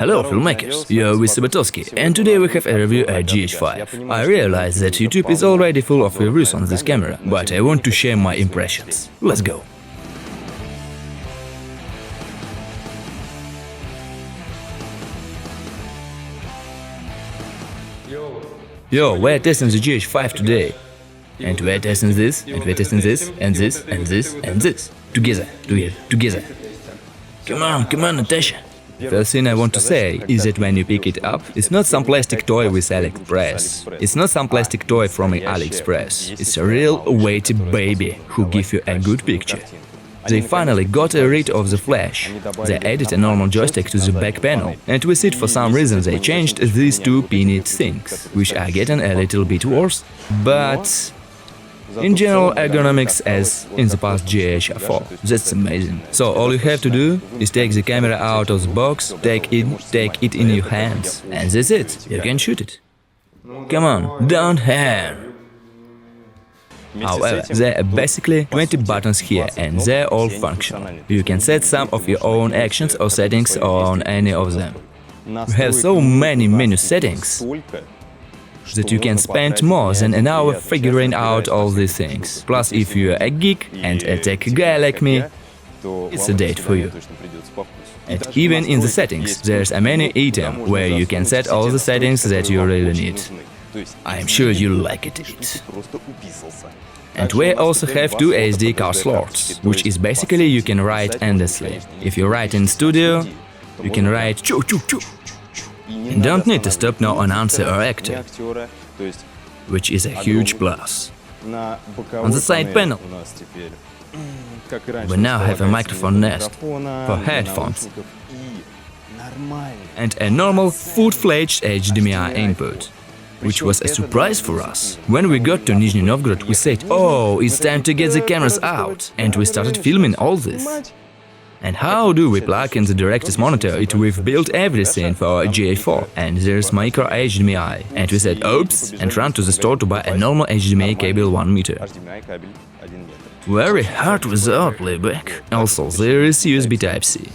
Hello filmmakers, you're with Sabatovsky, and today we have a review at GH5. I realize that YouTube is already full of reviews on this camera, but I want to share my impressions. Let's go! Yo, we're testing the GH5 today. And we're testing this, and we're testing this, and this, and this, and this. Together. Come on, Natasha. The first thing I want to say is that when you pick it up, it's not some plastic toy with AliExpress. It's not some plastic toy from AliExpress. It's a real weighty baby who gives you a good picture. They finally got rid of the flash. They added a normal joystick to the back panel, and with it for some reason they changed these two peanut things, which are getting a little bit worse, but in general ergonomics as in the past GH4. That's amazing. So all you have to do is take the camera out of the box, take it in your hands, and that's it. You can shoot it. Come on, don't hang. However, there are basically 20 buttons here, and they're all functional. You can set some of your own actions or settings on any of them. You have so many menu settings that you can spend more than an hour figuring out all these things. Plus, if you're a geek and a tech guy like me, it's a date for you. And even in the settings, there's a menu item where you can set all the settings that you really need. I'm sure you like it. And we also have two SD card slots, which is basically you can write endlessly. If you write in studio, you can write choo choo choo. And don't need to stop no announcer or actor, which is a huge plus. On the side panel, we now have a microphone nest for headphones and a normal full-fledged HDMI input, which was a surprise for us. When we got to Nizhny Novgorod, we said, oh, it's time to get the cameras out, and we started filming all this. And how do we plug in the director's monitor? We've built everything for GH4, and there's micro HDMI. And we said, oops, and ran to the store to buy a normal HDMI cable 1 meter. Very hard without playback. Also, there is USB Type-C.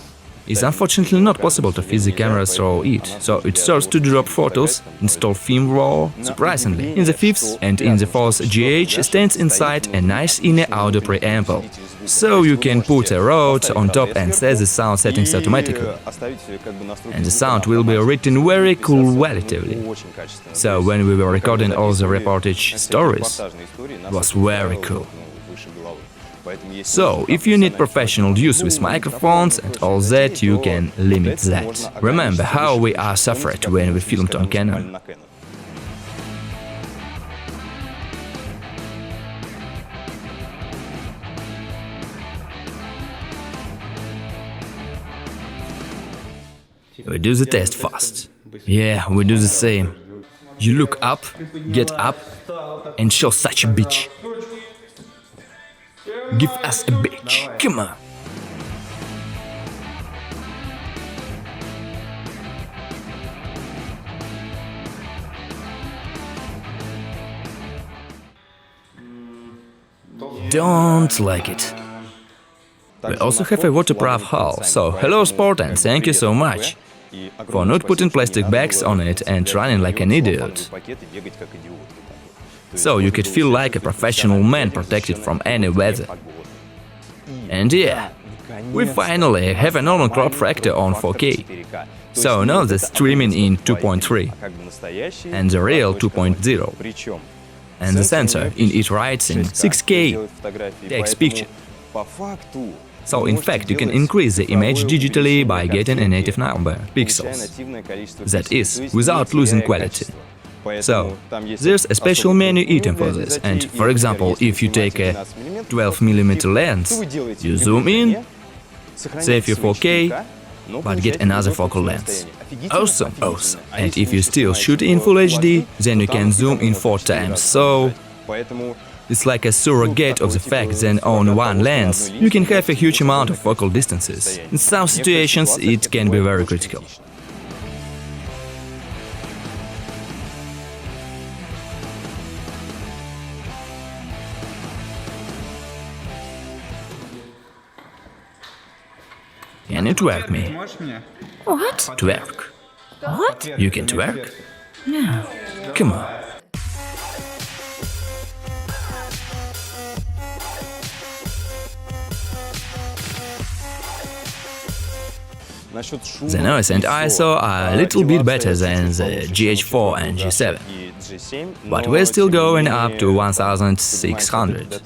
It's unfortunately not possible to fit the camera through it, so it starts to drop photos, install film raw. Surprisingly, in the 5th and in the 4th GH stands inside a nice inner audio preamble, so you can put a Rode on top and set the sound settings automatically. And the sound will be written very cool qualitatively. So when we were recording all the reportage stories, it was very cool. So, if you need professional use with microphones and all that, you can limit that. Remember how we are suffered when we filmed on Canon. We do the test fast. Yeah, we do the same. You look up, get up, and show such a bitch. Give us a bitch, come on! Don't like it. We also have a waterproof hull, so hello sport and thank you so much for not putting plastic bags on it and running like an idiot. So you could feel like a professional man protected from any weather. And yeah, we finally have a normal crop factor on 4K. So now the streaming in 2.3 and the real 2.0. And the sensor in it writes in 6K, takes picture. So in fact you can increase the image digitally by getting a native number, pixels. That is, without losing quality. So, there's a special menu item for this, and for example, if you take a 12mm lens, you zoom in, save your 4K, but get another focal length. Awesome, awesome! And if you still shoot in Full HD, then you can zoom in 4 times, so it's like a surrogate of the fact that on one lens you can have a huge amount of focal distances. In some situations it can be very critical. Can you twerk me? What? Twerk. What? You can twerk? Yeah. Come on. The noise and ISO are a little bit better than the GH4 and G7, but we're still going up to 1600.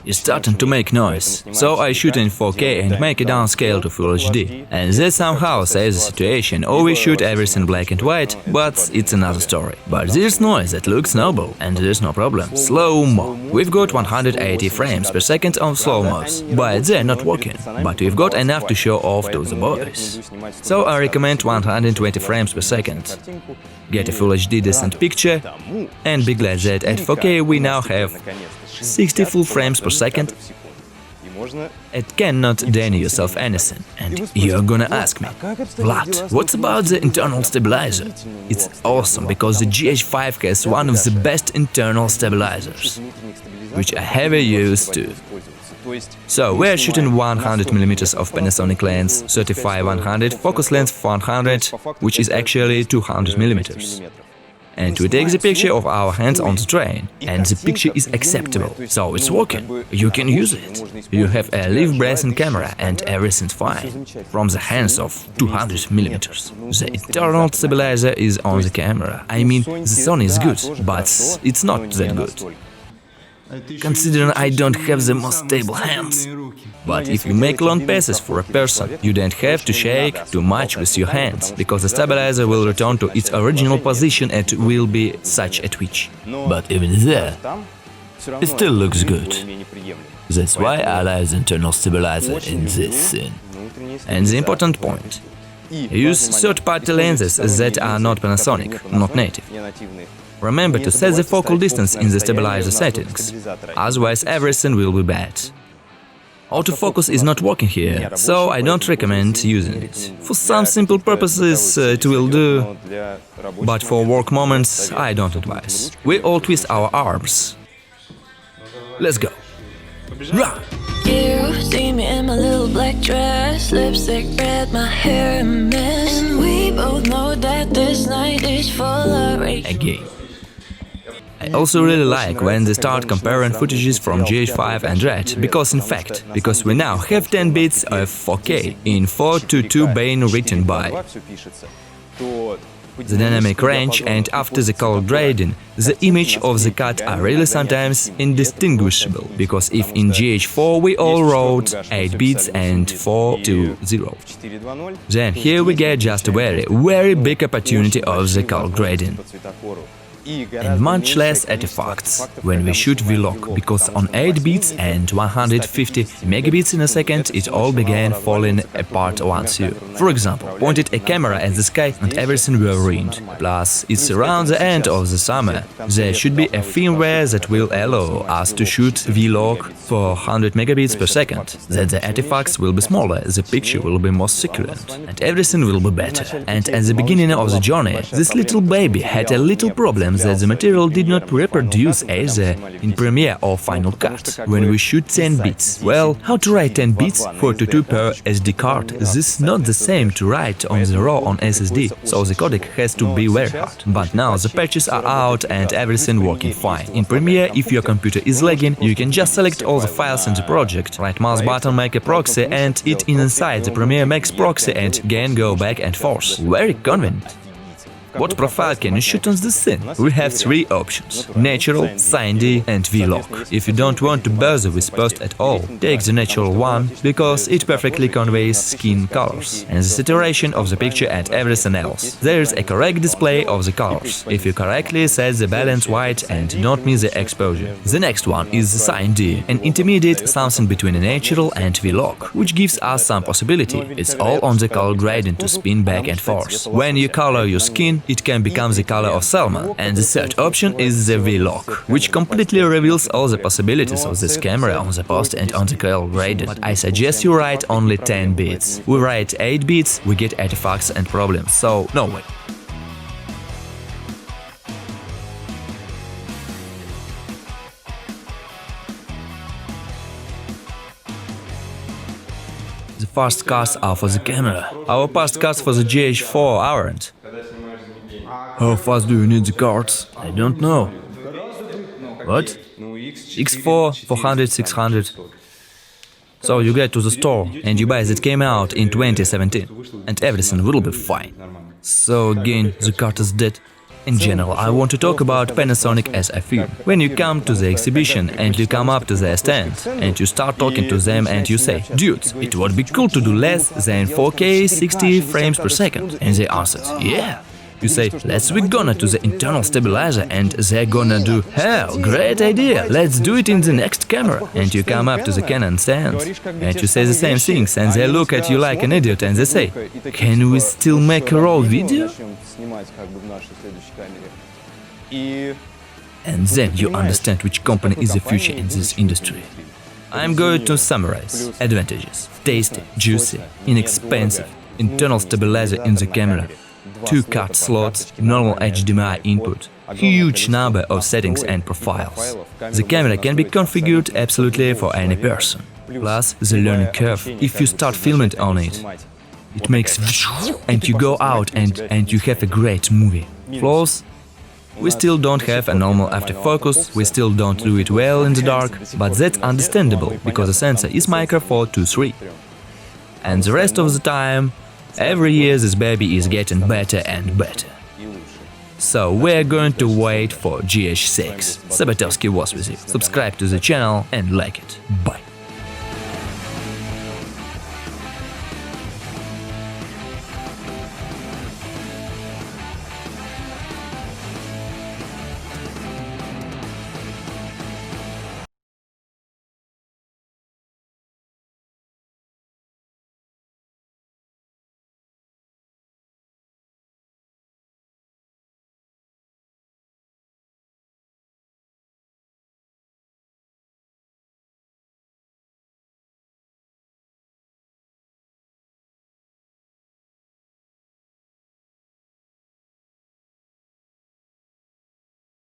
It's starting to make noise, so I shoot in 4K and make a downscale to Full HD. And that somehow saves the situation, or we shoot everything black and white, but it's another story. But there's noise that looks noble, and there's no problem. Slow-mo. We've got 180 frames per second on slow-mos, but they're not working. But we've got enough to show off to the boys. So I recommend 120 frames per second. Get a Full HD decent picture, and be glad that at 4K we now have 60 full frames per second. It cannot deny yourself anything, and you're gonna ask me, Vlad, what's about the internal stabilizer? It's awesome, because the GH5 has one of the best internal stabilizers, which I have used too. So we're shooting 100mm of Panasonic lens, 35-100, focus length 100, which is actually 200mm. And we take the picture of our hands on the train, and the picture is acceptable, so it's working. You can use it. You have a live breathing camera and everything's fine. From the hands of 200mm. The internal stabilizer is on the camera. I mean, the Sony is good, but it's not that good. Considering I don't have the most stable hands. But if you make long passes for a person, you don't have to shake too much with your hands, because the stabilizer will return to its original position and will be such a twitch. But even there, it still looks good. That's why I like the internal stabilizer in this scene. And the important point: use third-party lenses that are not Panasonic, not native. Remember to set the focal distance in the stabilizer settings, otherwise everything will be bad. Autofocus is not working here, so I don't recommend using it. For some simple purposes it will do, but for work moments I don't advise. We all twist our arms. Let's go! Run! You see me in my little black dress, lipstick red, my hair a mess, and we both know that this night is full of rage. Again. I also really like when they start comparing footages from GH5 and Red, because we now have 10 bits of 4K in 4:2 bane written by. The dynamic range and after the color grading, the image of the cut are really sometimes indistinguishable, because if in GH4 we all wrote 8 bits and 4:0, then here we get just a very big opportunity of the color grading. And much less artifacts when we shoot vlog, because on 8 bits and 150 megabits in a second it all began falling apart once you, for example, pointed a camera at the sky and everything were ruined. Plus, it's around the end of the summer. There should be a firmware that will allow us to shoot vlog for 100 megabits per second. Then the artifacts will be smaller, the picture will be more succulent, and everything will be better. And at the beginning of the journey, this little baby had a little problem that the material did not reproduce either in Premiere or Final Cut. When we shoot 10 bits, well, how to write 10 bits 4:2 per SD card? This is not the same to write on the RAW on SSD, so the codec has to be very hard. But now the patches are out and everything working fine. In Premiere, if your computer is lagging, you can just select all the files in the project, right mouse button, make a proxy, and it inside the Premiere makes proxy and again go back and forth. Very convenient. What profile can you shoot on this scene? We have 3 options: natural, SIND and vlog. If you don't want to bother with post at all, take the natural one, because it perfectly conveys skin colors and the saturation of the picture and everything else. There is a correct display of the colors, if you correctly set the balance white and don't miss the exposure. The next one is the SIND, an intermediate, something between a natural and vlog, which gives us some possibility. It's all on the color gradient to spin back and forth. When you color your skin, it can become the color of salmon. And the third option is the vlog, which completely reveals all the possibilities of this camera on the post and on the color gradient. But I suggest you write only 10 bits. We write 8 bits, we get artifacts and problems, so no way. The fast cuts are for the camera. Our fast cuts for the GH4 aren't. How fast do you need the cards? I don't know. What? X4, 400, 600. So you get to the store and you buy that came out in 2017 and everything will be fine. So again, the card is dead. In general, I want to talk about Panasonic as a firm. When you come to the exhibition and you come up to their stand and you start talking to them and you say, dudes, it would be cool to do less than 4K 60 frames per second. And they answered, yeah. You say, let's we gonna to the internal stabilizer and they're gonna do, hell, great idea, let's do it in the next camera. And you come up to the Canon stand and you say the same things and they look at you like an idiot and they say, can we still make a raw video? And then you understand which company is the future in this industry. I'm going to summarize advantages: tasty, juicy, inexpensive, internal stabilizer in the camera, 2 card slots, normal HDMI input, huge number of settings and profiles. The camera can be configured absolutely for any person. Plus the learning curve, if you start filming on it. It makes and you go out and you have a great movie. Flaws? We still don't have a normal autofocus, we still don't do it well in the dark, but that's understandable, because the sensor is Micro Four 2.3. And the rest of the time, every year this baby is getting better and better. So we're going to wait for GH6. Sabatovsky was with you. Subscribe to the channel and like it. Bye.